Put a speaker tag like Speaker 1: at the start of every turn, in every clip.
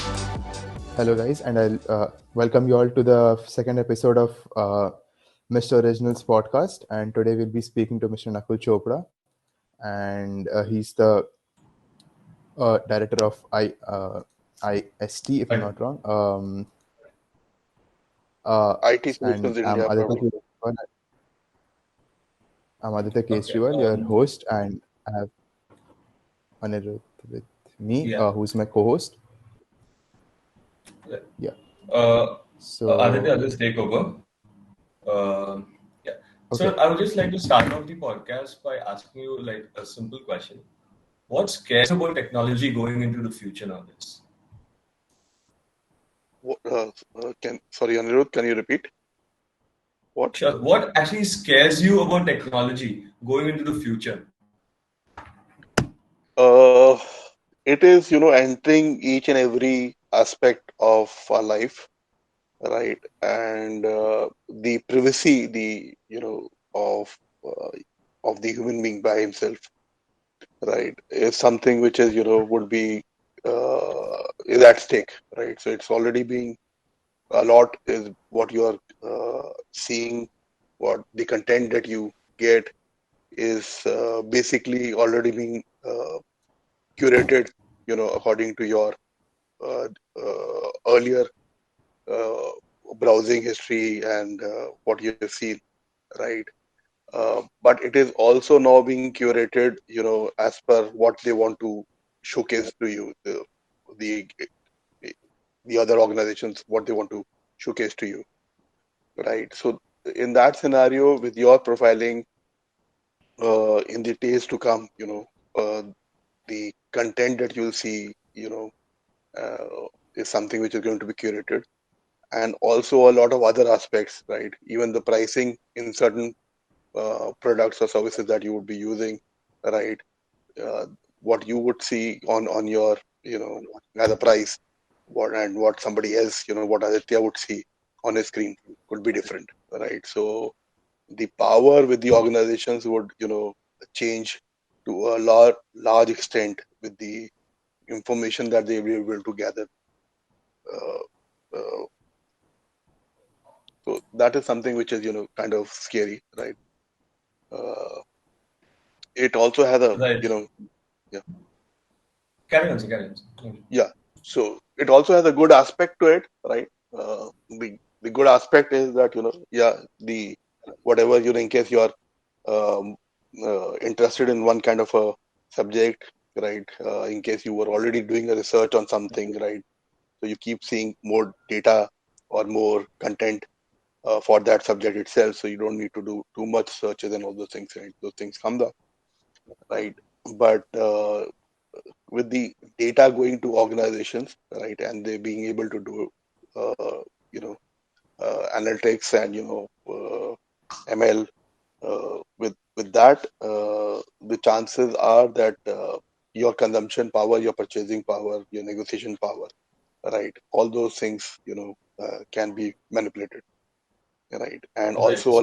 Speaker 1: Hello, guys, and I'll welcome you all to the second episode of Mr. Original's podcast. And today we'll be speaking to Mr. Nakul Chopra, and he's the director of IST, if I'm
Speaker 2: Right.
Speaker 1: not wrong. Uh,
Speaker 3: IT
Speaker 1: and
Speaker 3: Solutions India, probably.
Speaker 1: I'm Aditya
Speaker 2: Okay.
Speaker 1: Kejriwal, your host, and I have Anirudh with me,
Speaker 2: Yeah.
Speaker 1: who's my co-host.
Speaker 2: Right.
Speaker 1: Yeah.
Speaker 2: Aditya,
Speaker 1: So,
Speaker 2: I'll just take over. Yeah. So
Speaker 1: okay.
Speaker 2: I would just like to start off the podcast by asking you like a simple question. What scares you about technology going into the future nowadays?
Speaker 3: Sorry, Anirudh, can you repeat? What?
Speaker 2: Sure. What actually scares you about technology going into the future?
Speaker 3: Uh, it is, entering each and every aspect of our life, right? And the privacy, uh, of the human being by himself, right, is something which is, would be is at stake, right? So it's already being a lot is what you are seeing, what the content that you get is basically already being curated, according to your uh, earlier uh, browsing history and what you've seen, right? But it is also now being curated, as per what they want to showcase to you, the the other organizations, what they want to showcase to you, right? So in that scenario, with your profiling, in the days to come, the content that you'll see, is something which is going to be curated, and also a lot of other aspects, right? Even the pricing in certain products or services that you would be using, right? Uh, what you would see on your, as a price, what somebody else, what Aditya would see on his screen could be different, right? So the power with the organizations would, change to a large extent with the information that they will be able to gather. Uh, uh, so that is something which is, kind of scary, right? Uh, it also has a,
Speaker 2: Right.
Speaker 3: yeah,
Speaker 2: Carry on, sir, carry on, sir.
Speaker 3: yeah. So it also has a good aspect to it, right? The good aspect is that, yeah, the whatever, in case you are um, interested in one kind of a subject, right? In case you were already doing a research on something, right? So you keep seeing more data or more content for that subject itself. So you don't need to do too much searches and all those things, right? Those things come up, right? But with the data going to organizations, right, and they being able to do, you know, analytics and ML, with that, the chances are that your consumption power, your purchasing power, your negotiation power, right, all those things, can be manipulated, right, and
Speaker 2: Right.
Speaker 3: also
Speaker 2: So,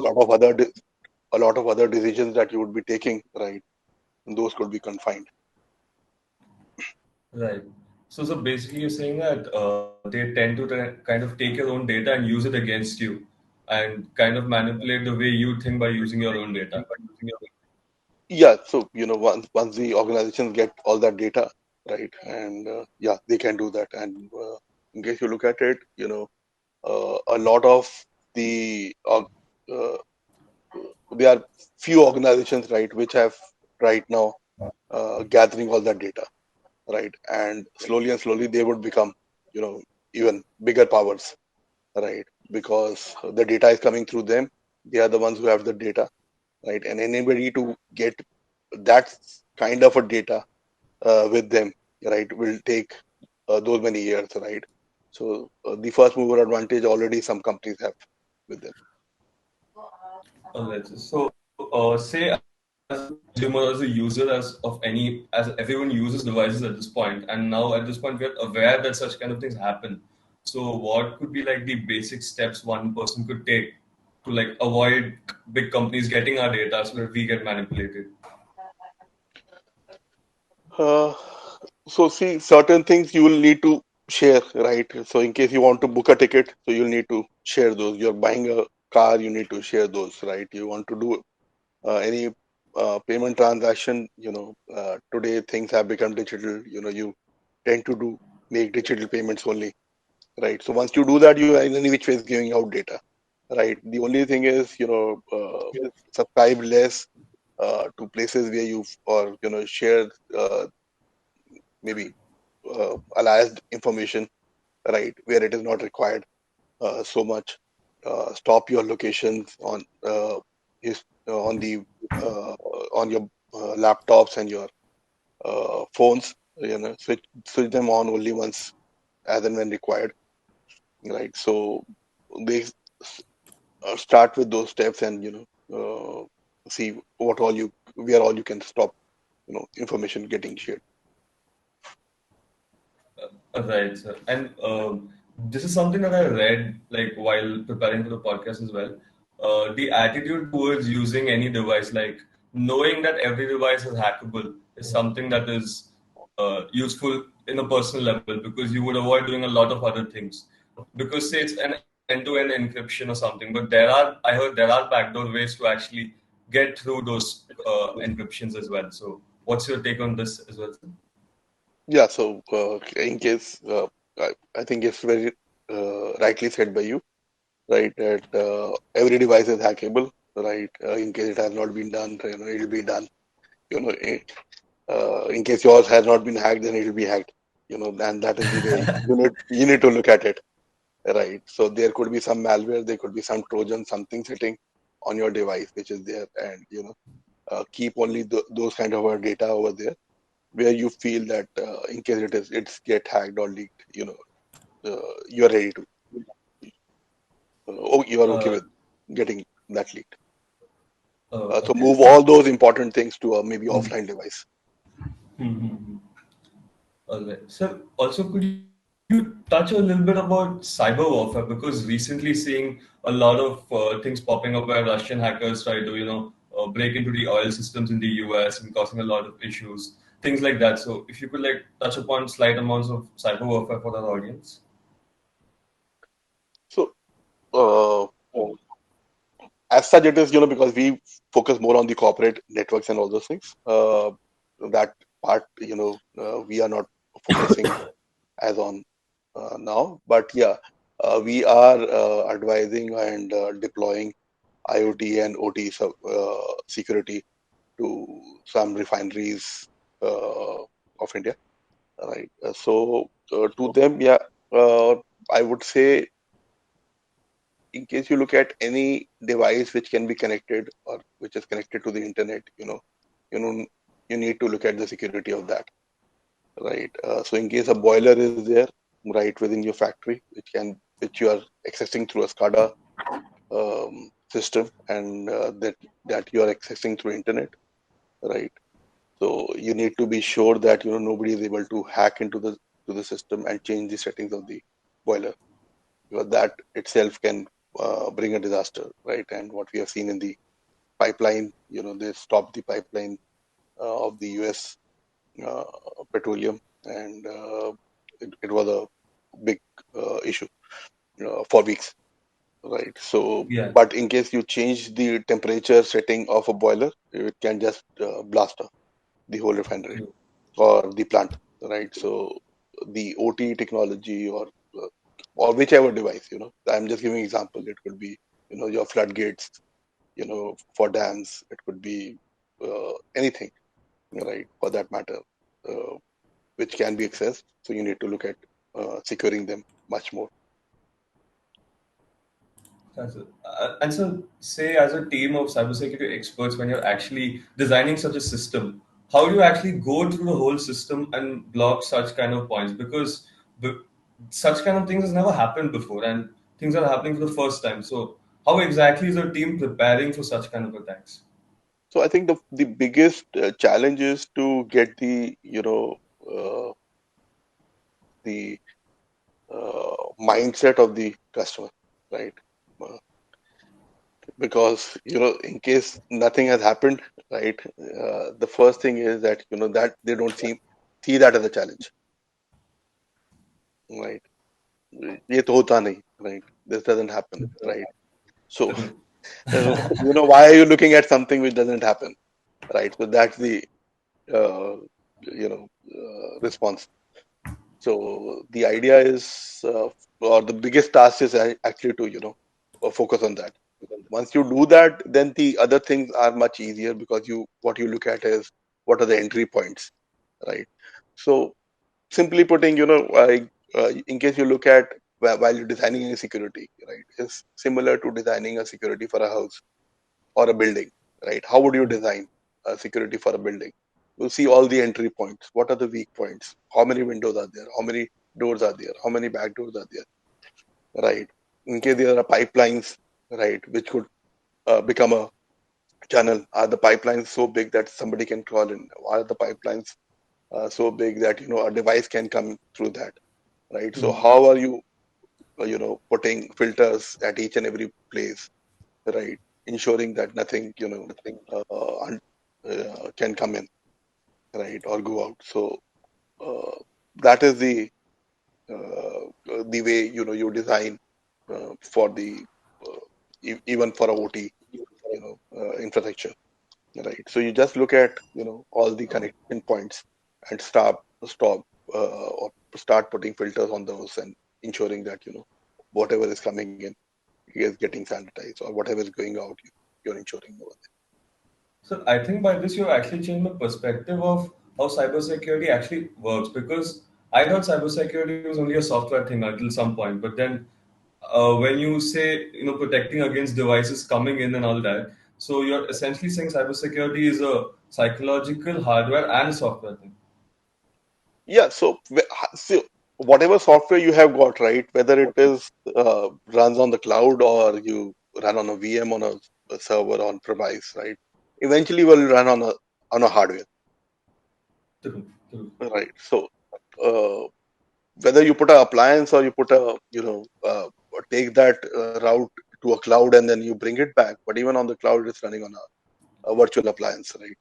Speaker 3: a lot of other decisions that you would be taking, right, those could be confined.
Speaker 2: right. So basically, you're saying that they tend to kind of take your own data and use it against you, and kind of manipulate the way you think by using your own data.
Speaker 3: Yeah, so once the organizations get all that data, right, and yeah, they can do that. And in case you look at it, a lot of the uh, there are few organizations, right, which have right now gathering all that data, right, and slowly they would become, even bigger powers, right, because the data is coming through them. They are the ones who have the data, right, and anybody to get that kind of a data with them, right, will take those many years, right? So the first mover advantage already some companies have with them.
Speaker 2: Alright. So, say as a consumer, as a user, as everyone uses devices at this point, and now at this point we are aware that such kind of things happen. So, what could be like the basic steps one person could take to like avoid big companies getting our data so that we get manipulated?
Speaker 3: Uh, so see, certain things you will need to share, right? So in case you want to book a ticket, so you'll need to share those. You're buying a car, you need to share those, right? You want to do any payment transaction, today things have become digital. You tend to do make digital payments only, right? So once you do that, you are in any which way is giving out data, right? The only thing is, subscribe less to places where you've or share maybe aliased information, right, where it is not required so much. Stop your locations on the uh, on your laptops and your phones. Switch them on only once as and when required, right? So they start with those steps and see what all you where all you can stop information getting shared.
Speaker 2: Right, sir. And this is something that I read like while preparing for the podcast as well. The attitude towards using any device, like knowing that every device is hackable, is something that is useful in a personal level because you would avoid doing a lot of other things. Because say it's an end-to-end encryption or something, but I heard there are backdoor ways to actually get through those encryptions as well. So, what's your take on this as well, sir?
Speaker 3: Yeah, so in case I think it's very rightly said by you, right? That every device is hackable, right? In case it has not been done, it'll be done. You know, in case yours has not been hacked, then it'll be hacked. And that is the way you need to look at it, right? So there could be some malware, there could be some Trojan, something sitting on your device which is there, and keep only those kind of data over there where you feel that in case it's get hacked or leaked, you're ready to, you are okay
Speaker 2: Uh,
Speaker 3: with getting that leaked. So
Speaker 2: okay.
Speaker 3: move all those important things to a maybe offline device.
Speaker 2: Mm-hmm. All right. So, also, could you touch a little bit about cyber warfare? Because recently seeing a lot of things popping up where Russian hackers try to, break into the oil systems in the US and causing a lot of issues, things like that. So, if you could like touch upon slight amounts of cyber warfare for our audience.
Speaker 3: So as such, it is because we focus more on the corporate networks and all those things. That part, we are not focusing as on now. But yeah, we are advising and deploying IoT and OT security to some refineries of India, right? To them, yeah, uh, I would say in case you look at any device which can be connected or which is connected to the internet, you know, you need to look at the security of that, right? So in case a boiler is there right within your factory, which you are accessing through a SCADA system, and that you are accessing through internet, right? So you need to be sure that nobody is able to hack into the system and change the settings of the boiler, because that itself can bring a disaster, right? And what we have seen in the pipeline, they stopped the pipeline of the US uh, petroleum, and it was a big issue for weeks, right? So,
Speaker 2: Yeah.
Speaker 3: but in case you change the temperature setting of a boiler, it can just blast off the whole refinery or the plant, right? So the OT technology or whichever device, I'm just giving example. It could be your floodgates, for dams. It could be anything, right, for that matter, uh, which can be accessed. So you need to look at securing them much more.
Speaker 2: That's it. And so, say as a team of cybersecurity experts, when you're actually designing such a system, how do you actually go through the whole system and block such kind of points? Because the, such kind of things has never happened before, and things are happening for the first time. So, how exactly is a team preparing for such kind of attacks?
Speaker 3: So I think the biggest challenge is to get uh, the mindset of the customer, right? Uh, because in case nothing has happened, right, the first thing is that that they don't see that as a challenge, right? ये तो होता नहीं, right? This doesn't happen, right? So, why are you looking at something which doesn't happen, right? So that's the uh, response. So the idea is, or the biggest task is actually to focus on that. Once you do that, then the other things are much easier because what you look at is what are the entry points, right? So simply putting, in case you look at while you're designing a security, right, is similar to designing a security for a house or a building, right? How would you design a security for a building? You'll see all the entry points. What are the weak points? How many windows are there? How many doors are there? How many back doors are there? Right. In case there are pipelines, right, which could become a channel. Are the pipelines so big that somebody can crawl in? Are the pipelines so big that a device can come through that? Right. So how are you, putting filters at each and every place? Right, ensuring that nothing can come in, right, or go out. So uh, that is the way you design for the even for a OT infrastructure, right? So you just look at all the connection points and stop or start putting filters on those and ensuring that whatever is coming in is getting sanitized, or whatever is going out, you're ensuring over
Speaker 2: So I think by this you actually changed my perspective of how cybersecurity actually works, because I thought cybersecurity was only a software thing until some point. But then when you say protecting against devices coming in and all that, so you're essentially saying cybersecurity is a psychological hardware and a software thing.
Speaker 3: Yeah, so whatever software you have got, right, whether it is runs on the cloud or you run on a VM on a server on premise, right, eventually will run on a hardware,
Speaker 2: True, true.
Speaker 3: right? So uh, whether you put a appliance or you put a take that route to a cloud and then you bring it back, but even on the cloud, it's running on a virtual appliance, right,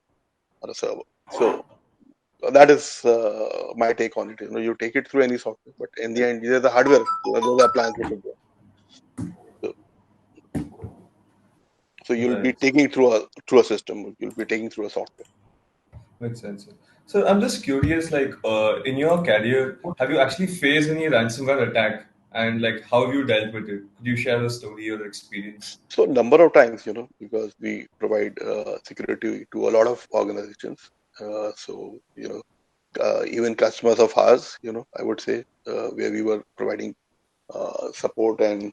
Speaker 3: or a server. So that is my take on it. You take it through any software, but in the end, there's the hardware, there's the appliance which is there. So, so you'll be
Speaker 2: Right.
Speaker 3: taking through a system. You'll be taking through a software.
Speaker 2: Makes sense. So I'm just curious, like, in your career, have you actually faced any ransomware attack, and like how have you dealt with it? Could you share a story or experience?
Speaker 3: So number of times, because we provide security to a lot of organizations. So even customers of ours, I would say, where we were providing support and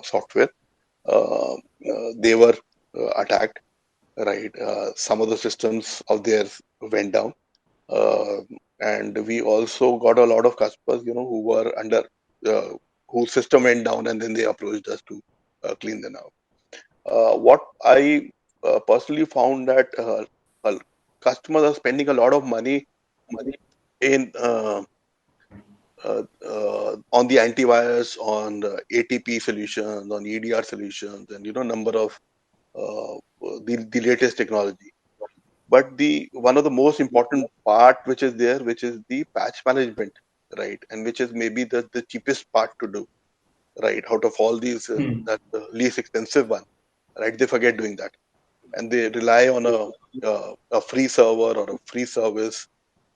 Speaker 3: software, they were attacked. Right, some of the systems of theirs went down, uh, and we also got a lot of customers, who were under uh, whose system went down, and then they approached us to clean them out. What I personally found that customers are spending a lot of money in on the antivirus, on the ATP solutions, on EDR solutions, and number of the latest technology. But the one of the most important part which is there, which is the patch management, right, and which is maybe the cheapest part to do, right, out of all these,
Speaker 2: Hmm.
Speaker 3: that's the least expensive one, right? They forget doing that, and they rely on a free server or a free service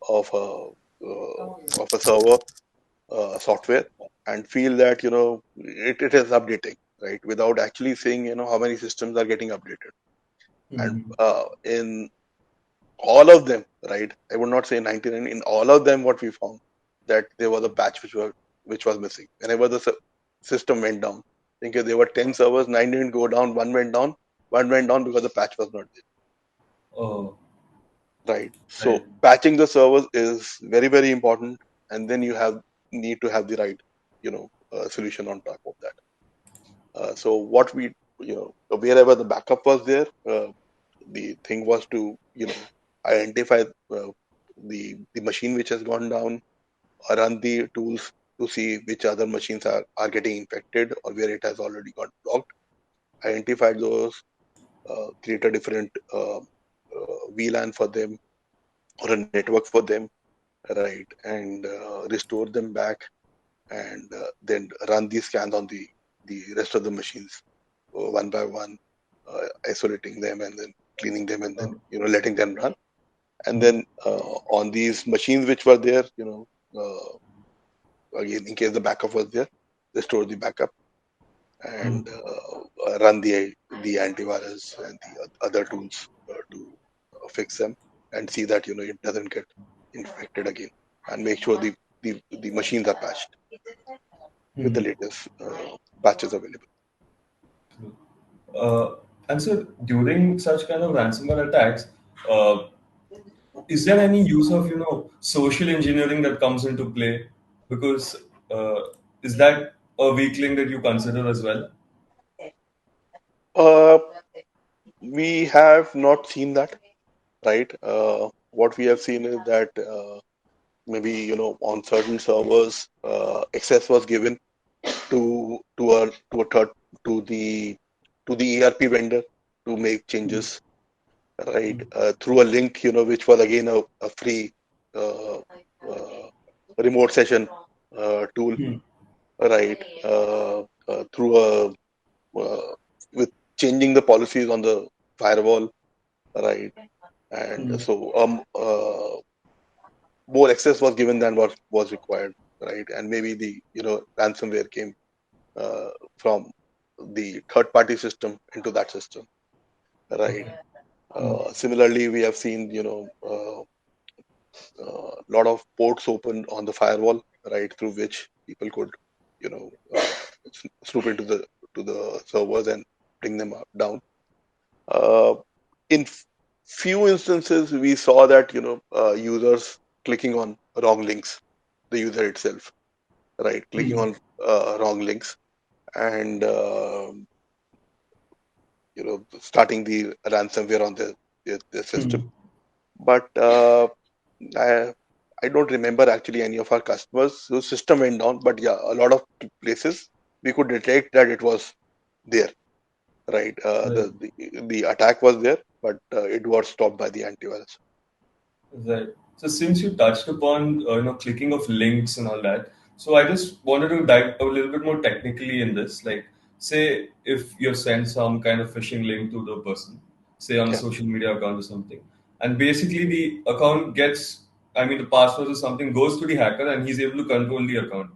Speaker 3: of a server software, and feel that it is updating, right, without actually seeing how many systems are getting updated. And
Speaker 2: Hmm.
Speaker 3: in all of them, right, I would not say 99, in all of them, what we found, that there was a patch which was missing whenever the system went down. I think there were 10 servers, 9 didn't go down, one went down because the patch was not
Speaker 2: Oh,
Speaker 3: there, right? So
Speaker 2: right.
Speaker 3: patching the servers is very, very important, and then you have need to have the right solution on top of that. So what we wherever the backup was there, the thing was to identify the machine which has gone down, or run the tools to see which other machines are getting infected or where it has already got blocked, identify those, create a different VLAN for them or a network for them, right, and restore them back, and then run these scans on the rest of the machines one by one, isolating them and then cleaning them and then letting them run. And then on these machines which were there, again, in case the backup was there, they store the backup and run the antivirus and the other tools to fix them and see that it doesn't get infected again, and make sure the machines are patched with the latest patches available.
Speaker 2: Uh, and so during such kind of ransomware attacks, uh, is there any use of social engineering that comes into play? Because uh, is that a weak link that you consider as well?
Speaker 3: Uh, we have not seen that, right? What we have seen is that maybe on certain servers, access was given to a third to the ERP vendor to make changes, right? Through a link, which was again a free uh, uh, remote session tool, right? Through a with changing the policies on the firewall, right? And so more access was given than what was required, right? And maybe the ransomware came from the third party system into that system, right?
Speaker 2: Okay. Hmm.
Speaker 3: Similarly, we have seen a lot of ports open on the firewall, right, through which people could you know uh, snoop into the servers and bring them down. uh, in few instances we saw that users clicking on wrong links, the user itself, right, clicking
Speaker 2: Hmm.
Speaker 3: on wrong links and starting the ransomware on the system.
Speaker 2: Hmm.
Speaker 3: But I I don't remember actually any of our customers whose system went down. But yeah, a lot of places we could detect that it was there, right?
Speaker 2: Right.
Speaker 3: The attack was there, but it was stopped by the antivirus.
Speaker 2: Right. So since you touched upon clicking of links and all that, so I just wanted to dive a little bit more technically in this. Like, say if you send some kind of phishing link to the person, say on a
Speaker 3: Yeah.
Speaker 2: social media account or something, and basically the account gets, I mean, the password or something goes to the hacker and he's able to control the account.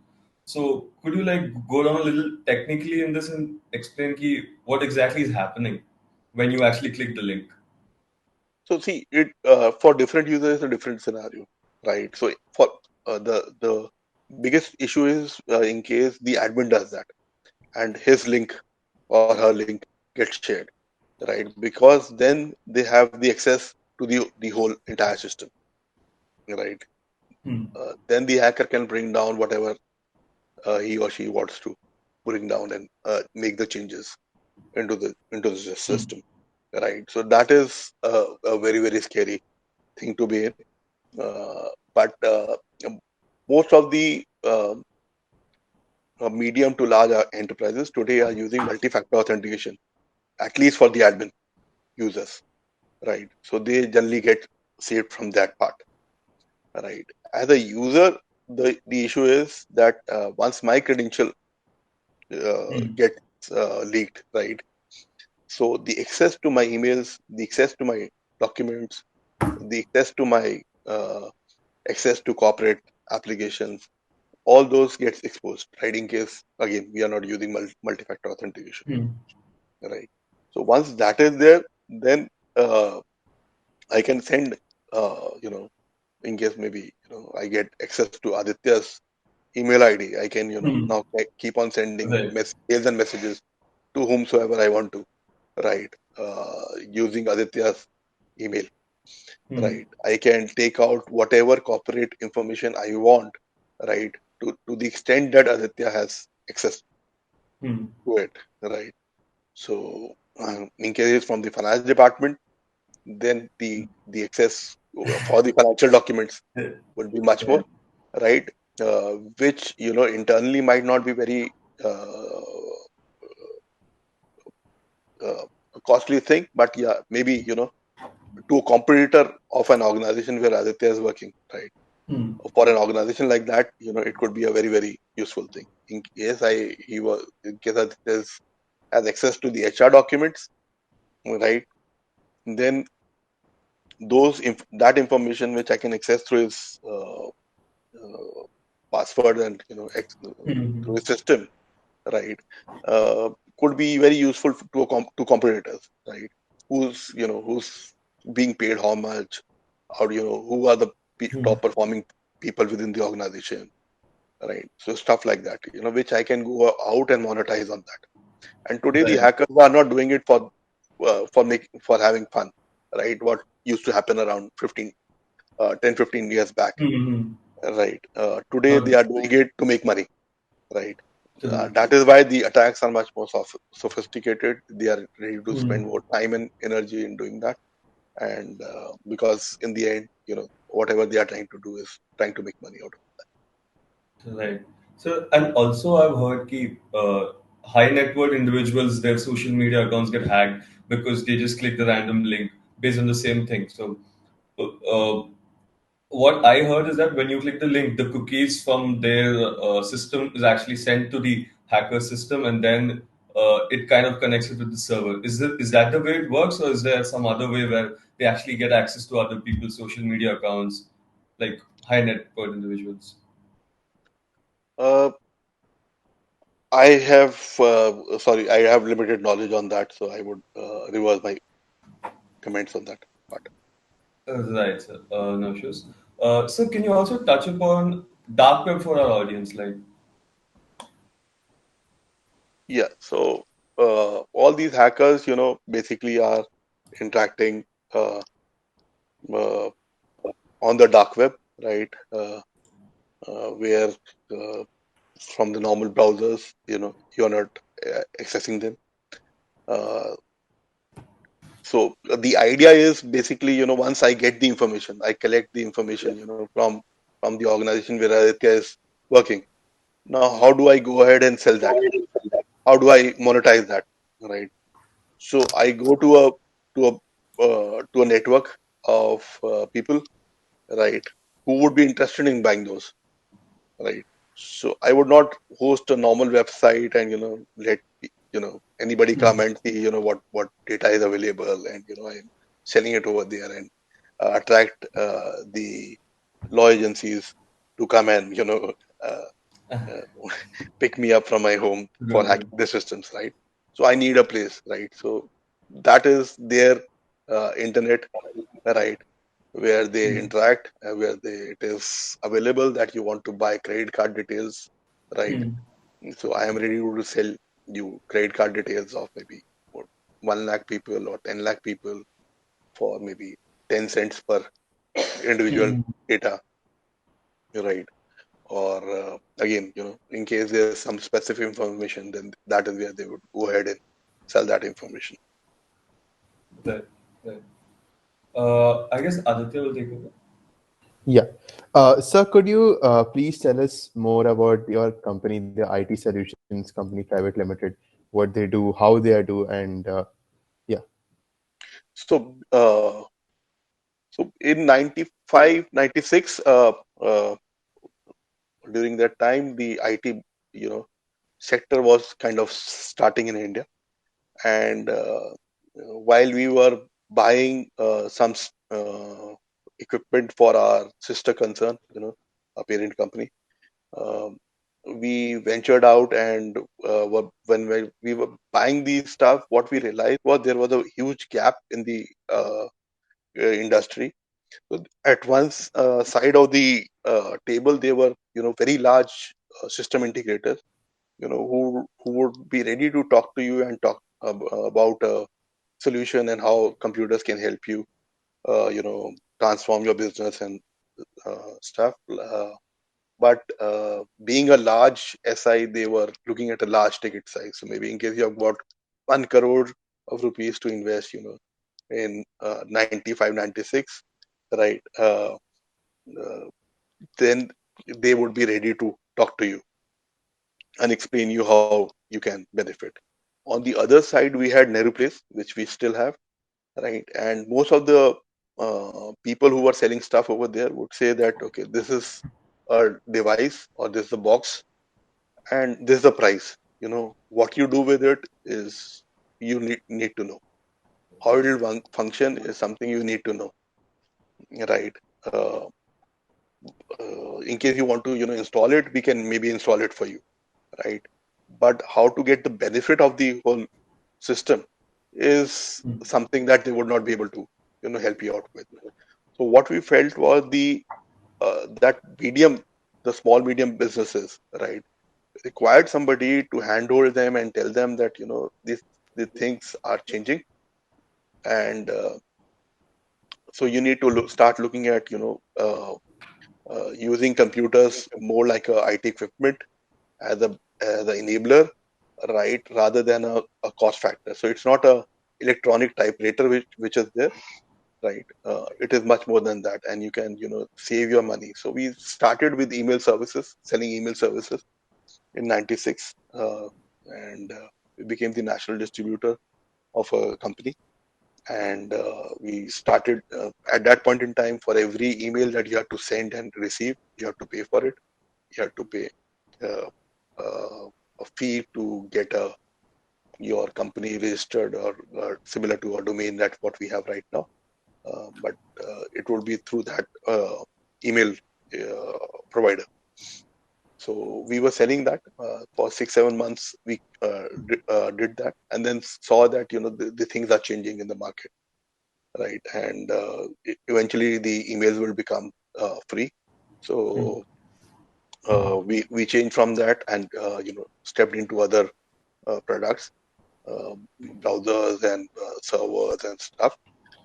Speaker 2: So could you like go down a little technically in this and explain what exactly is happening when you actually click the link?
Speaker 3: So see, it for different users is a different scenario, right? So for the biggest issue is in case the admin does that and his link or her link gets shared, right? Because then they have the access to the whole entire system, right?
Speaker 2: Hmm.
Speaker 3: Then the hacker can bring down whatever he or she wants to bring down and make the changes into the
Speaker 2: Hmm.
Speaker 3: system, right? So that is a very very scary thing to be in. But most of the medium to large enterprises today are using multi-factor authentication, at least for the admin users, right? So they generally get saved from that part, right? As a user, the issue is that once my credential
Speaker 2: Hmm.
Speaker 3: gets leaked, right? So the access to my emails, the access to my documents, the access to my access to corporate applications, all those gets exposed, right? In case again we are not using multi-factor authentication,
Speaker 2: Hmm.
Speaker 3: right? So once that is there, then I can send, in case maybe I get access to Aditya's email ID, I can
Speaker 2: Hmm.
Speaker 3: now keep on sending
Speaker 2: Right.
Speaker 3: mails and messages to whomsoever I want to, right? Using Aditya's email,
Speaker 2: Hmm.
Speaker 3: right? I can take out whatever corporate information I want, right? To the extent that Aditya has access
Speaker 2: Hmm.
Speaker 3: to it, right? So in case it's from the finance department, then the access for the financial documents
Speaker 2: Yeah.
Speaker 3: would be much
Speaker 2: Yeah.
Speaker 3: more, right? Which internally might not be very uh, uh, costly thing, but yeah, maybe to a competitor of an organization where Aditya is working, right?
Speaker 2: Hmm.
Speaker 3: For an organization like that, it could be a very, very useful thing. In case there's has access to the HR documents, right? Then that information which I can access through his password and through
Speaker 2: Hmm.
Speaker 3: his system, right? Uh, could be very useful to competitors, right? Who's being paid how much, or who are the
Speaker 2: Hmm.
Speaker 3: top performing people within the organization, right? So stuff like that, which I can go out and monetize on that. And today the
Speaker 2: Right.
Speaker 3: hackers are not doing it for having fun, right? What used to happen around 10-15 years back,
Speaker 2: Hmm.
Speaker 3: right? Today
Speaker 2: Not
Speaker 3: they are doing it to make money, right?
Speaker 2: right.
Speaker 3: That is why the attacks are much more sophisticated. They are ready to spend
Speaker 2: Hmm.
Speaker 3: more time and energy in doing that, and because in the end, whatever they are trying to do is trying to make money out of
Speaker 2: Right. So, and also I've heard ki, high net worth individuals, their social media accounts get hacked because they just click the random link based on the same thing. So, uh, what I heard is that when you click the link, the cookies from their system is actually sent to the hacker system, and then it kind of connects it with the server. Is that the way it works, or is there some other way where they actually get access to other people's social media accounts, like high net worth individuals?
Speaker 3: that. I have, sorry, I have limited knowledge on that, so I would reverse my comments on that part.
Speaker 2: Right, sir. No issues. So, can you also touch upon dark web for our audience? Like,
Speaker 3: Yeah, so all these hackers, basically are interacting uh, uh, on the dark web, right? Where uh, from the normal browsers, you're not accessing them. Uh, so the idea is basically, once I get the information, I collect the information, from the organization where Aditya is working. Now, how do I go ahead and sell that? How do I monetize that? Right. So I go to a network of people, right, who would be interested in buying those, right? So I would not host a normal website and let anybody come
Speaker 2: hmm,
Speaker 3: and see what data is available, and I'm selling it over there, and attract the law agencies to come and uh, uh, pick me up from my home for
Speaker 2: right.
Speaker 3: hacking the systems, right? So I need a place, right? So that is their internet, right, where they
Speaker 2: Hmm,
Speaker 3: interact, it is available that you want to buy credit card details, right?
Speaker 2: hmm,
Speaker 3: So I am ready to sell you credit card details of maybe what, 1 lakh people or 10 lakh people for maybe 10 cents per individual
Speaker 2: hmm.
Speaker 3: data, right? Or again, in case there's some specific information, then that is where they would go ahead and sell that information.
Speaker 2: Right, right. I guess Aditya will take over.
Speaker 1: Yeah. Sir, could you please tell us more about your company, the IT Solutions Company Private Limited, what they do, how they are do, and yeah.
Speaker 3: So in 95, 96, during that time, the IT, you know, sector was kind of starting in India. And while we were buying equipment for our sister concern, a parent company, um, we ventured out and when we were buying these stuff, what we realized was there was a huge gap in the industry. So at one side of the table, there were very large system integrators, who would be ready to talk to you and talk about a solution and how computers can help you, transform your business and stuff. But being a large SI, they were looking at a large ticket size. So maybe in case you have got 1 crore of rupees to invest, in 95, 96, right? Uh, then they would be ready to talk to you and explain you how you can benefit. On the other side, we had Nehru Place, which we still have, right? And most of the people who were selling stuff over there would say that, okay, this is a device or this is a box and this is the price. What you do with it is you need to know. How it will function is something you need to know, right? Uh, in case you want to, install it, we can maybe install it for you, right? But how to get the benefit of the whole system is something that they would not be able to, help you out with. So what we felt was that the small medium businesses, right, required somebody to handhold them and tell them that the things are changing, and so you need to start looking at using computers more like a IT equipment as an enabler, right, rather than a cost factor. So it's not a electronic typewriter which is there, right? It is much more than that, and you can save your money. So we started with email services, selling email services in '96, and we became the national distributor of a company. And we started at that point in time, for every email that you have to send and receive, you have to pay for it. You have to pay uh, a fee to get your company registered, or similar to a domain that what we have right now. But it would be through that email provider. So we were selling that for 6-7 months. We did that, and then saw that the things are changing in the market, right? And eventually the emails will become free. So we changed from that, and stepped into other products, uh, browsers and servers and stuff.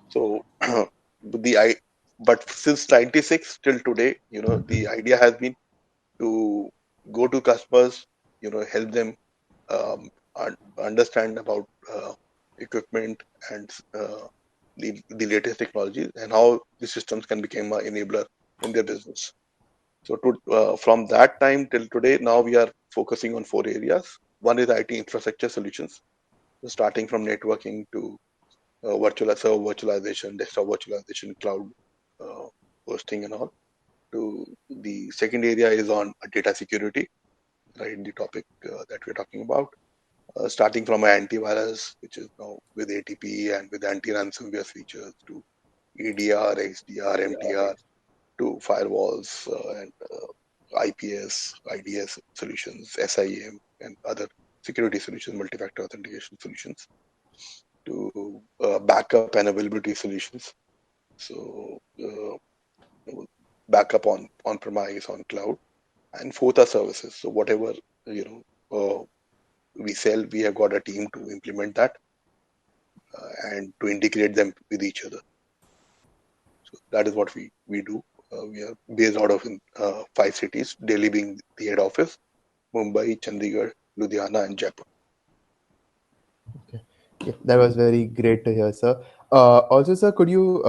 Speaker 3: So the I but since '96 till today, the idea has been to go to customers, help them understand about equipment and the latest technologies, and how the systems can become an enabler in their business. So from that time till today, now we are focusing on 4 areas. One is IT infrastructure solutions, starting from networking to server virtualization, desktop virtualization, cloud uh, hosting, and all. To the second area is on data security, right? The topic that we're talking about, starting from antivirus, which is now with ATP and with anti-ransomware features, to EDR, XDR, MTR, to firewalls and IPS, IDS solutions, SIEM, and other security solutions, multi-factor authentication solutions, to backup and availability solutions. So backup on premise, on cloud, and fourth are services. So whatever you know we sell, we have got a team to implement that and to integrate them with each other. So that is what we do. We are based out of 5 cities, Delhi being the head office, Mumbai, Chandigarh, Ludhiana, and Jaipur.
Speaker 1: Okay. Yeah, that was very great to hear, sir. Also, sir, could you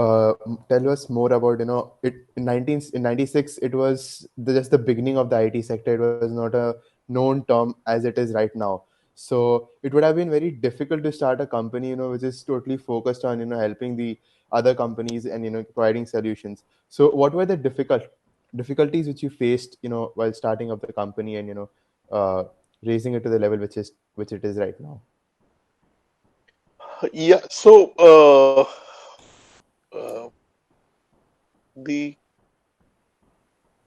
Speaker 1: tell us more about it in '96? It was just the beginning of the IT sector. It was not a known term as it is right now. So it would have been very difficult to start a company, which is totally focused on helping the other companies and providing solutions. So what were the difficulties which you faced, while starting up the company and uh, raising it to the level which it is right now?
Speaker 3: Yeah. So uh, the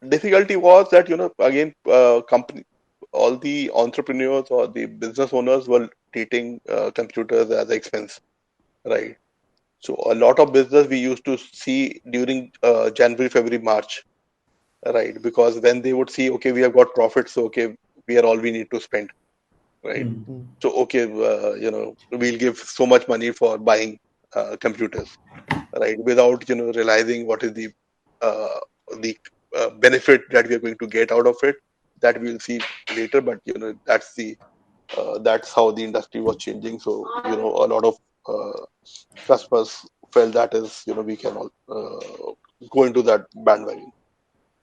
Speaker 3: difficulty was that again, company all the entrepreneurs or the business owners were treating computers as an expense, right? So a lot of business we used to see during January, February, March, right? Because when they would see, okay, we have got profits, so okay, we are all we need to spend, right? So okay, we'll give so much money for buying computers, right? Without realizing what is uh, the benefit that we are going to get out of it. That we'll see later, but that's how the industry was changing. So a lot of customers felt that is we can all go into that bandwagon.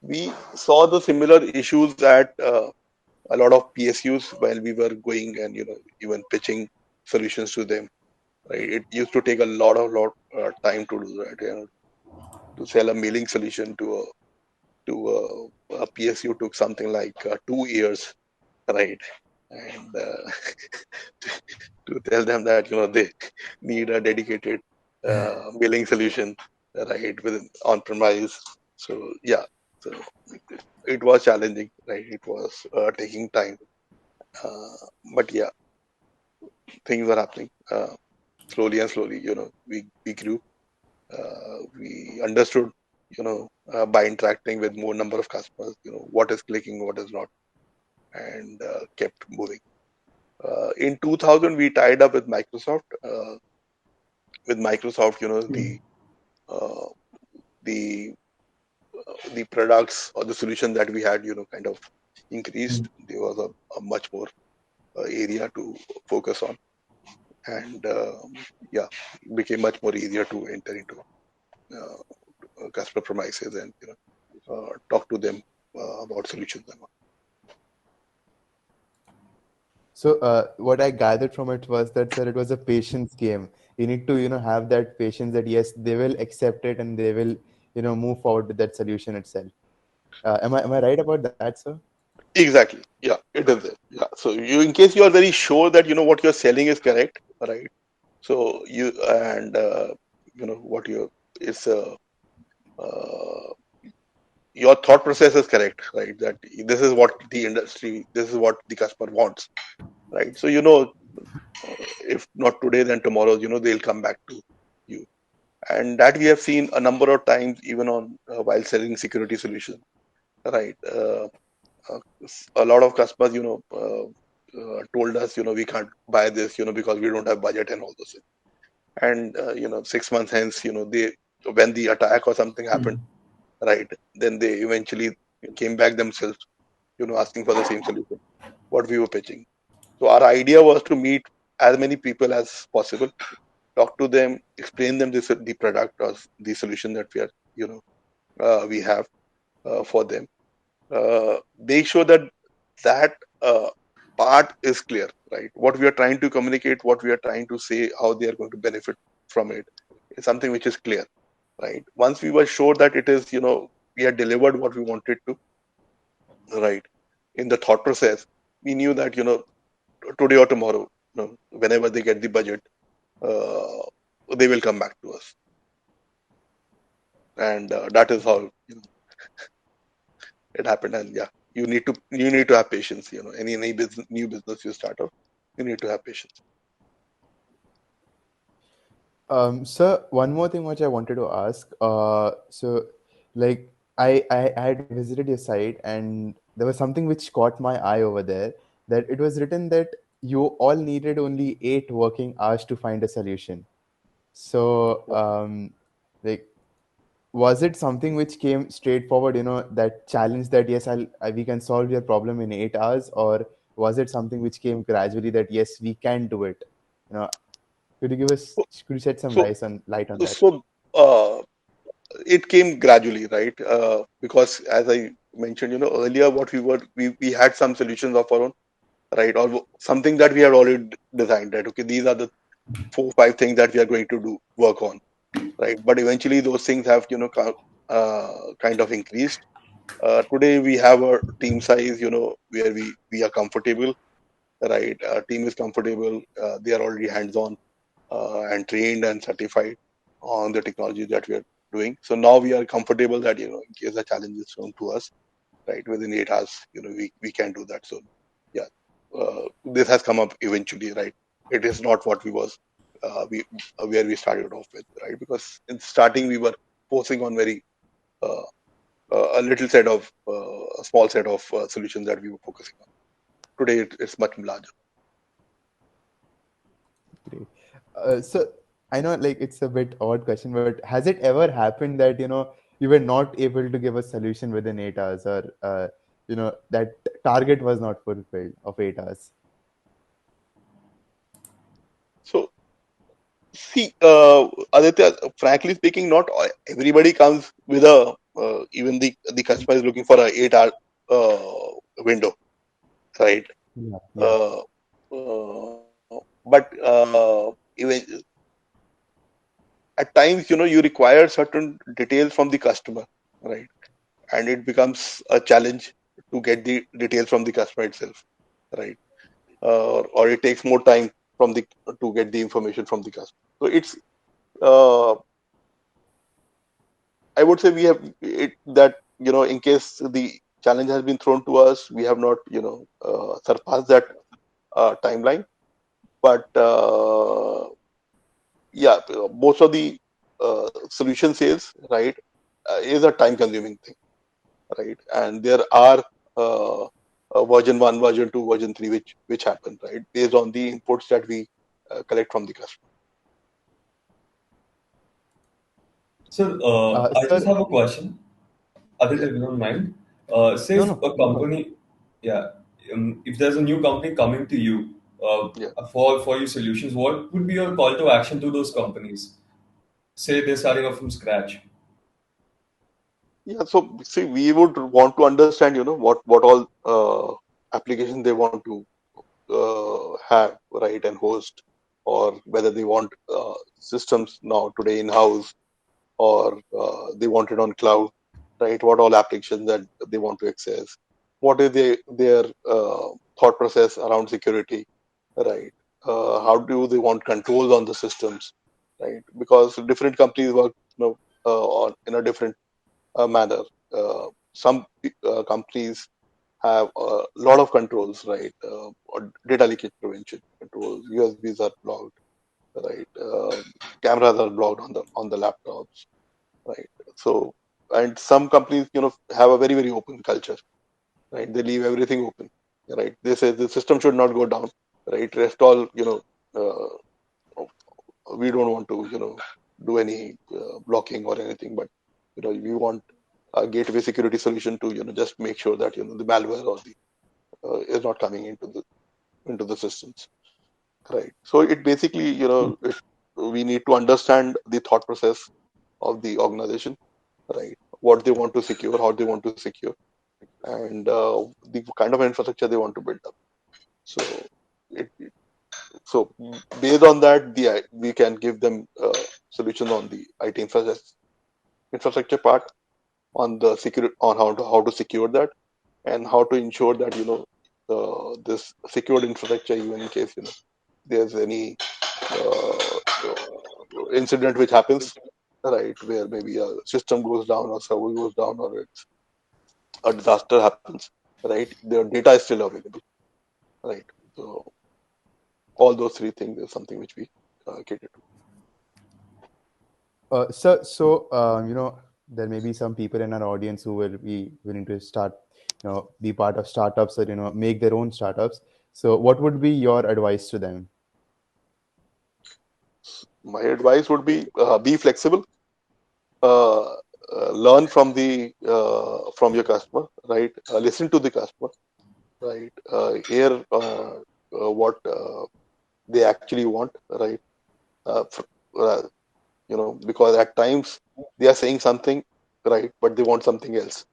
Speaker 3: We saw the similar issues at a lot of PSUs while we were going and even pitching solutions to them. Right, it used to take a lot time to do that. to sell a mailing solution to a PSU took something like 2 years, right? And to tell them that they need a dedicated billing solution, right, with on premise. So yeah, so it was challenging, right? It was taking time, uh, but yeah, things were happening slowly and slowly. We grew, we understood, by interacting with more number of customers, what is clicking, what is not, and kept moving. In 2000, we tied up with Microsoft. With Microsoft, uh, the the products or the solution that we had, kind of increased. There was a much more area to focus on, and yeah, it became much more easier to enter into customer premises and talk to them about solutions and all.
Speaker 1: So what I gathered from it was that, sir, it was a patience game. You need to, have that patience that yes, they will accept it and they will, move forward with that solution itself. Am I right about that, sir?
Speaker 3: Exactly. Yeah, it is there. Yeah. So in case you are very sure that what you're selling is correct, right? So what you is your thought process is correct, right? That this is what the industry, this is what the customer wants, right? So if not today, then tomorrow, they'll come back to you, and that we have seen a number of times, even on while selling security solutions, right? A lot of customers, told us, we can't buy this, because we don't have budget and all those things. And 6 months hence, they when the attack or something happened, right? Then they eventually came back themselves, asking for the same solution what we were pitching. So our idea was to meet as many people as possible, talk to them, explain them the product or the solution that we have for them. Make sure that part is clear, right? What we are trying to communicate, what we are trying to say, how they are going to benefit from it is something which is clear, right? Once we were sure that it is, we had delivered what we wanted to, right? In the thought process, we knew that, today or tomorrow, whenever they get the budget, uh, they will come back to us. And that is how it happened. And yeah, you need to have patience. Any business, new business you start off, you need to have patience.
Speaker 1: Sir, one more thing which I wanted to ask. So, like, I had visited your site and there was something which caught my eye over there, that it was written that you all needed only 8 working hours to find a solution. So, like, was it something which came straightforward, that challenge that yes, we can solve your problem in 8 hours, or was it something which came gradually that yes, we can do it? You know, could you shed some
Speaker 3: So,
Speaker 1: light on that?
Speaker 3: so it came gradually, right? Because as I mentioned, earlier, what we had some solutions of our own, right? Or something that we had already designed, right? Okay, these are the 4 5 things that we are going to do work on, right? But eventually, those things have kind of increased. Today, we have a team size, where we are comfortable, right? Our team is comfortable. They are already hands on and trained and certified on the technology that we are doing. So now we are comfortable that in case the challenge is thrown to us, right, within 8 hours, we can do that. So yeah, this has come up eventually, right? It is not what we where we started off with, right? Because in starting we were focusing on very uh, a little set of a small set of solutions that we were focusing on. Today it's much larger.
Speaker 1: Great. So I know, like, it's a bit odd question, but has it ever happened that you were not able to give a solution within 8 hours, or that target was not fulfilled of 8 hours?
Speaker 3: So see, Aditya, frankly speaking, not everybody comes with a even the customer is looking for a 8 hour window, right?
Speaker 1: Yeah, yeah.
Speaker 3: Uh, but even at times, you require certain details from the customer, right? And it becomes a challenge to get the details from the customer itself, right? Or it takes more time from the to get the information from the customer. So it's uh, I would say we have it that in case the challenge has been thrown to us, we have not surpassed that timeline. But yeah, most of the solution sales, right, is a time consuming thing, right? And there are version 1, version 2, version 3 which happen, right, based on the inputs that we collect from the customer.
Speaker 2: So, I just
Speaker 1: Sir,
Speaker 2: have a question. Aditya,
Speaker 3: Yeah,
Speaker 2: if you don't mind, say
Speaker 1: no,
Speaker 2: if
Speaker 1: no,
Speaker 2: a
Speaker 1: no problem.
Speaker 2: company, yeah, if there's a new company coming to you
Speaker 3: yeah,
Speaker 2: for your solutions, what would be your call to action to those companies? Say they're starting off from scratch.
Speaker 3: yeah. So see, we would want to understand, what all applications they want to have, right, and host, or whether they want systems now today in house, or they want it on cloud, right? What all applications that they want to access? What is their thought process around security, right? How do they want controls on the systems, right? Because different companies work, in a different manner. Some companies have a lot of controls, right? Or data leakage prevention controls. USBs are blocked, right? Cameras are blocked on the laptops, right? So, and some companies, have a very very open culture, right? They leave everything open, right? They say the system should not go down, right? Rest all, we don't want to, do any blocking or anything, but we want a gateway security solution to, just make sure that the malware or the is not coming into the systems, right? So it basically, we need to understand the thought process of the organization, right? What they want to secure, how they want to secure, and the kind of infrastructure they want to build up. So, it so based on that, we can give them solutions on the IT infrastructure part, on the secure, on how to secure that, and how to ensure that this secured infrastructure, even in case there's any incident which happens, right, where maybe a system goes down or server goes down, or a disaster happens, right, their data is still available, right? So all those three things is something which we cater to.
Speaker 1: There may be some people in our audience who will be willing to start, be part of startups or make their own startups. So, what would be your advice to them?
Speaker 3: My advice would be flexible, uh, learn from your customer, right? Listen to the customer, right? Hear what they actually want, right? Uh, fr- uh, because at times they are saying something, right, but they want something else.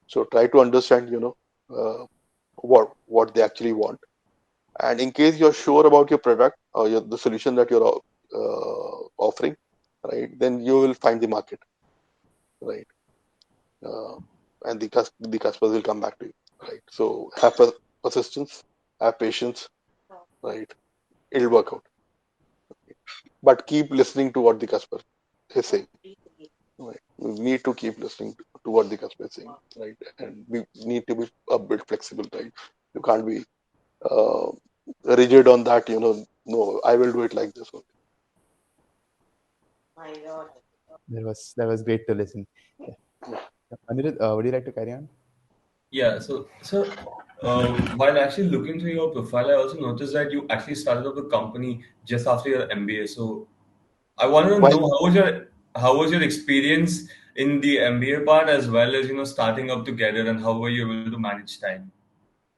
Speaker 3: So try to understand, what they actually want. And in case you're sure about your product or the solution that you're offering, right, then you will find the market, right? uh, and the customers will come back to you, right? So have persistence, have patience, right? It'll work out, but keep listening to what the customer is saying, right? We need to keep listening to what the customer is saying, right? And we need to be a bit flexible, right? You can't be uh, rigid on that, no, I will do it like this only.
Speaker 1: That was great to listen. Yeah. Anirudh, would you like to carry on?
Speaker 2: Yeah, while actually looking through your profile, I also noticed that you actually started up a company just after your MBA. So I wanted to
Speaker 3: Why?
Speaker 2: know how was your experience in the MBA part as well as starting up together, and how were you able to manage time?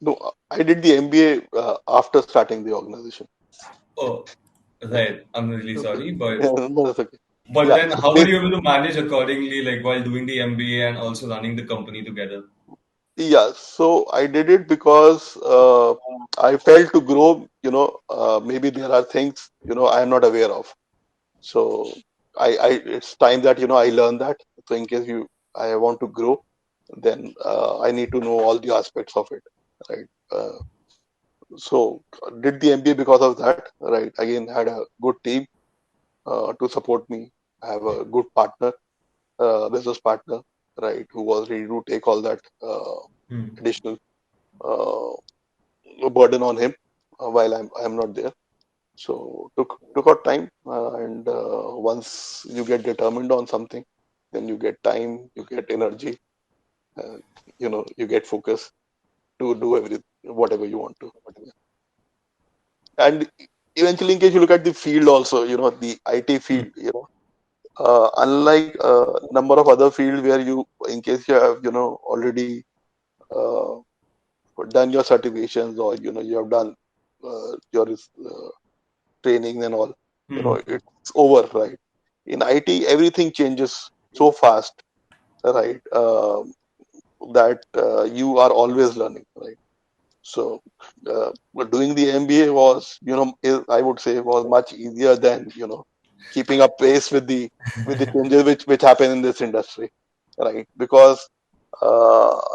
Speaker 3: No, I did the MBA after starting the organization.
Speaker 2: Oh,
Speaker 3: Yeah.
Speaker 2: right. I'm really
Speaker 3: Okay.
Speaker 2: sorry,
Speaker 3: Yeah, no, that's okay.
Speaker 2: but
Speaker 3: Yeah.
Speaker 2: then
Speaker 3: So
Speaker 2: how were you able to manage accordingly, like while doing the MBA and also running the company together?
Speaker 3: yeah, so I did it because I felt to grow, maybe there are things, I am not aware of. So it's time that I learn that. So in case I want to grow, then I need to know all the aspects of it, right? So did the MBA because of that, right? Again, had a good team to support me. I have a good partner, business partner, right, who was ready to take all that
Speaker 2: Hmm.
Speaker 3: additional burden on him while I'm not there. So took out time, and once you get determined on something, then you get time, you get energy, uh, you get focus to do everything, whatever you want to. And eventually, in case you look at the field also, the IT
Speaker 2: Hmm.
Speaker 3: field, unlike a number of other fields where in case you have, already uh, done your certifications, or, you have done your training and all,
Speaker 2: Hmm.
Speaker 3: it's over, right? In IT, everything changes so fast, right? That you are always learning, right? So, but doing the MBA was, I would say, was much easier than keeping up pace with the changes which happen in this industry, right? Because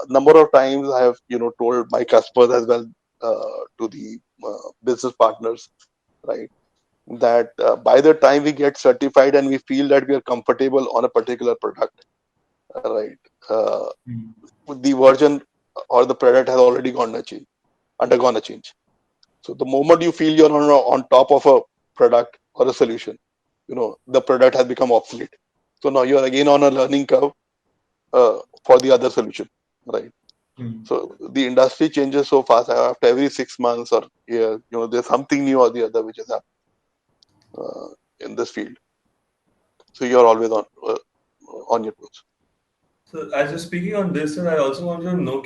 Speaker 3: number of times I have told my customers as well, to the business partners, right, that by the time we get certified and we feel that we are comfortable on a particular product, right, uh,
Speaker 2: Hmm.
Speaker 3: the version or the product has already undergone a change. So the moment you feel you're on top of a product or a solution, the product has become obsolete. So now you're again on a learning curve for the other solution, right?
Speaker 2: Hmm.
Speaker 3: So the industry changes so fast. After every 6 months or year, there's something new or the other which is happening in this field. So you're always on your toes.
Speaker 2: So, as you're speaking on this, sir, I also wanted to know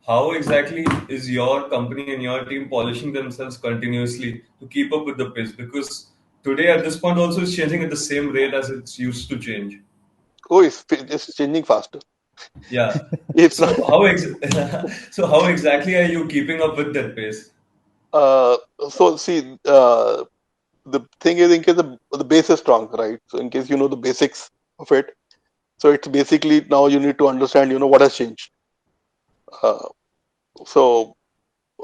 Speaker 2: how exactly is your company and your team polishing themselves continuously to keep up with the pace? Because today, at this point, also it's changing at the same rate as it's used to change.
Speaker 3: Oh, it's changing faster.
Speaker 2: Yeah.
Speaker 3: It's not.
Speaker 2: So so how exactly are you keeping up with that pace?
Speaker 3: Uh, so see, the thing is, in case the base is strong, right? So in case you know the basics of it, so it's basically now you need to understand, what has changed. Uh, so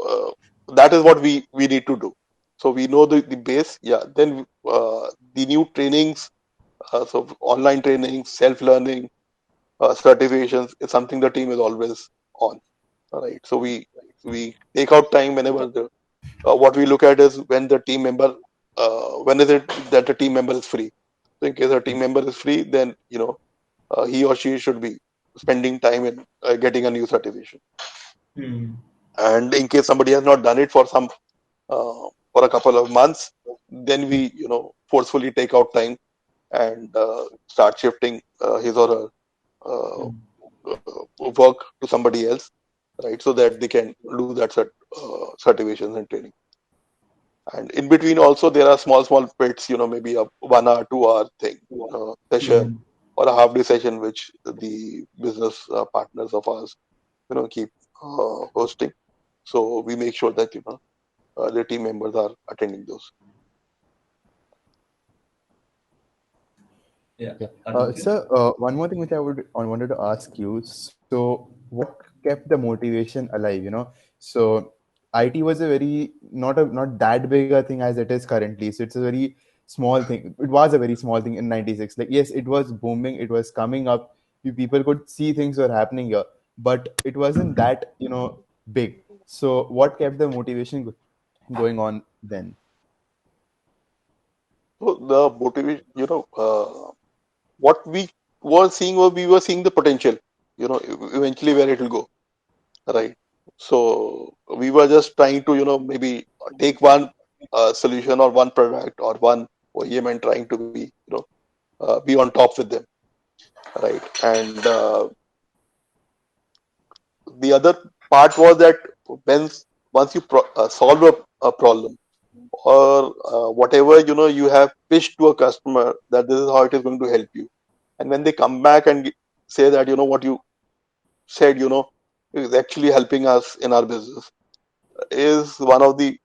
Speaker 3: uh, that is what we need to do. So we know the base, yeah. Then the new trainings, so online training, self learning, certifications is something the team is always on. Right. So we take out time whenever what we look at is when the team member, when is it that the team member is free. So in case a team member is free, then he or she should be spending time in getting a new certification.
Speaker 2: Hmm.
Speaker 3: And in case somebody has not done it for a couple of months, then we forcefully take out time and start shifting his or her
Speaker 2: Hmm.
Speaker 3: work to somebody else, right? So that they can do that certifications and training. And in between also there are small bits, maybe a 1 hour, 2 hour thing, session,
Speaker 2: Hmm.
Speaker 3: or a half day session, which the business partners of ours, keep hosting. So we make sure that the team members are attending those.
Speaker 2: Yeah.
Speaker 1: Yeah.
Speaker 2: Aditya?
Speaker 1: Sir, one more thing which I wanted to ask you. So, what kept the motivation alive? So IT was a very not that big a thing as it is currently. So it's a very small thing. It was a very small thing in '96. Like yes, it was booming. It was coming up. People could see things were happening here, but it wasn't that big. So what kept the motivation going on then?
Speaker 3: So the motivation, what we were seeing the potential, eventually where it will go, right? So we were just trying to, maybe take one solution or one product or one OEM and trying to be on top with them, right? And the other part was that when once you solve a problem, or whatever you have pitched to a customer that this is how it is going to help you, and when they come back and say that what you said is actually helping us in our business, is one of the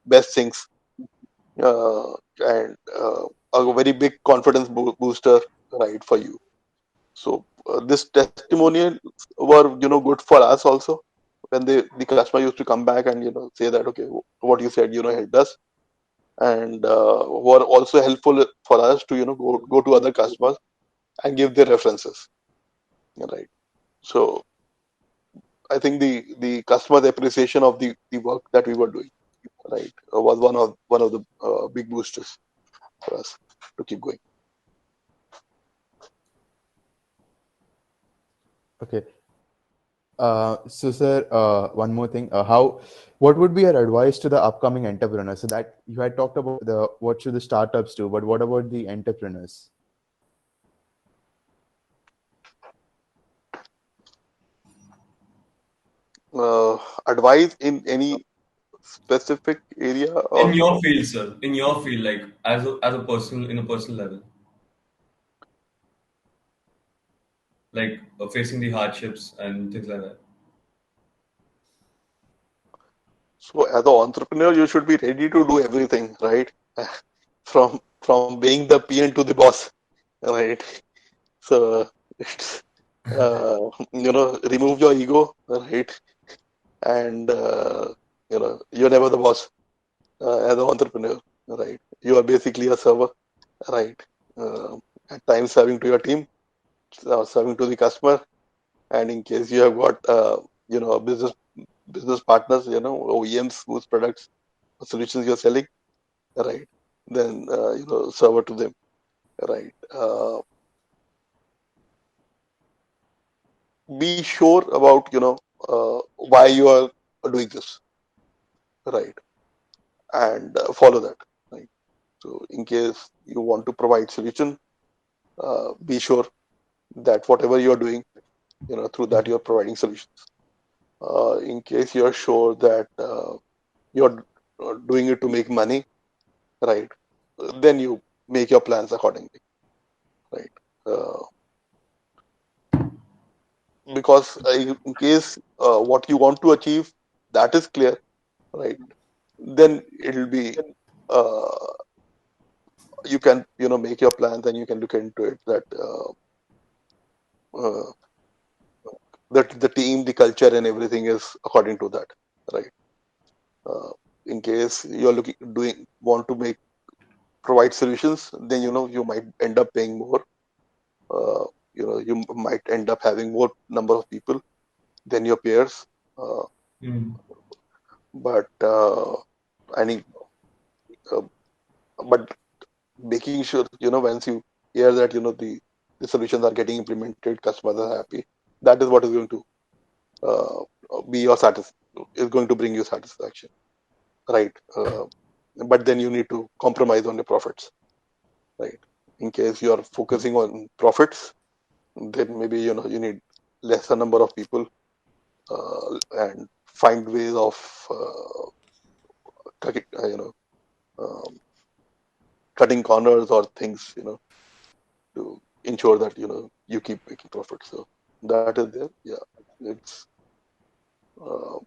Speaker 3: best things. And a very big confidence booster, right, for you. So this testimonial were, good for us also, when the customer used to come back and say that, okay, what you said, helped us, and were also helpful for us to go to other customers and give their references, right. So I think the customer's appreciation of the work that we were doing, right, was one of the big boosters for us to keep going.
Speaker 1: Okay. So, sir, one more thing. What would be your advice to the upcoming entrepreneurs? So that you had talked about what should the startups do, but what about the entrepreneurs?
Speaker 3: Advice in any specific area,
Speaker 2: In
Speaker 3: or
Speaker 2: your field, sir, in your field, like as a personal in a personal level, like facing the hardships and things like that.
Speaker 3: so as an entrepreneur, you should be ready to do everything, right? From being the PN to the boss, right? So it's remove your ego, right? And you're never the boss as an entrepreneur, right? You are basically a server, right? Uh, at times serving to your team, serving to the customer, and in case you have got business partners, OEMs whose products or solutions you're selling, right? Then server to them, right? Be sure about why you are doing this, right? And follow that, right? So in case you want to provide solution, be sure that whatever you are doing, through that you're providing solutions. In case you're sure that you're doing it to make money, right, then you make your plans accordingly, right. uh, because in case what you want to achieve, that is clear, right, then it'll be uh, you can make your plans, and you can look into it, that uh, that the team, the culture, and everything is according to that, right. uh, in case you're looking doing want to make provide solutions, then you might end up paying more. uh, you might end up having more number of people than your peers. uh,
Speaker 2: Mm.
Speaker 3: but I think uh, but making sure once you hear that the solutions are getting implemented, customers are happy, that is what is going to be your is going to bring you satisfaction, right. But then you need to compromise on your profits, right. In case you are focusing on profits, then maybe you need lesser number of people, and find ways of cutting, um, cutting corners or things, to ensure that you keep making profit. So that is there. Yeah, it's uh,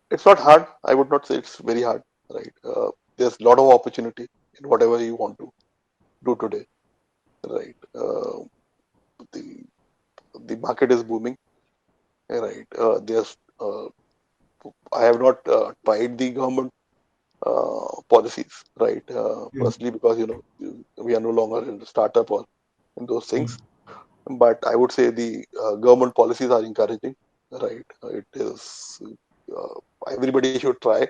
Speaker 3: it's not hard. I would not say it's very hard, right? There's a lot of opportunity in whatever you want to do today, right? The the market is booming, right? There's I have not tried the government policies, right?
Speaker 2: Mm.
Speaker 3: Firstly, because we are no longer in the startup or in those things. But I would say the government policies are encouraging, right? It is everybody should try,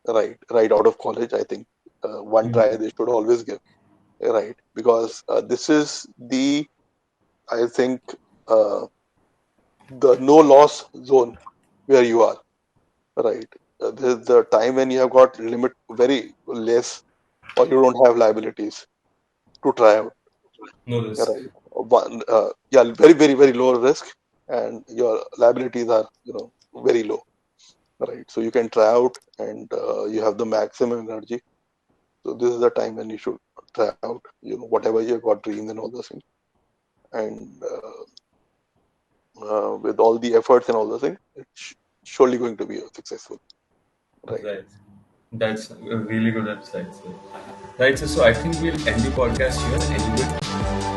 Speaker 3: right out of college. I think one
Speaker 2: Mm.
Speaker 3: try they should always give, right? Because this is I think uh, the no loss zone where you are, right? This is the time when you have got limit very less, or you don't have liabilities to try out,
Speaker 2: No risk.
Speaker 3: right? Yeah, very, very, very low risk, and your liabilities are very low, right? So you can try out, and you have the maximum energy. So this is the time when you should try out, whatever you got dreams and all those things, and with all the efforts and all those things, it's surely going to be successful, right?
Speaker 2: Right. That's a really good website. So. Right, so I think we'll end the podcast here. Anybody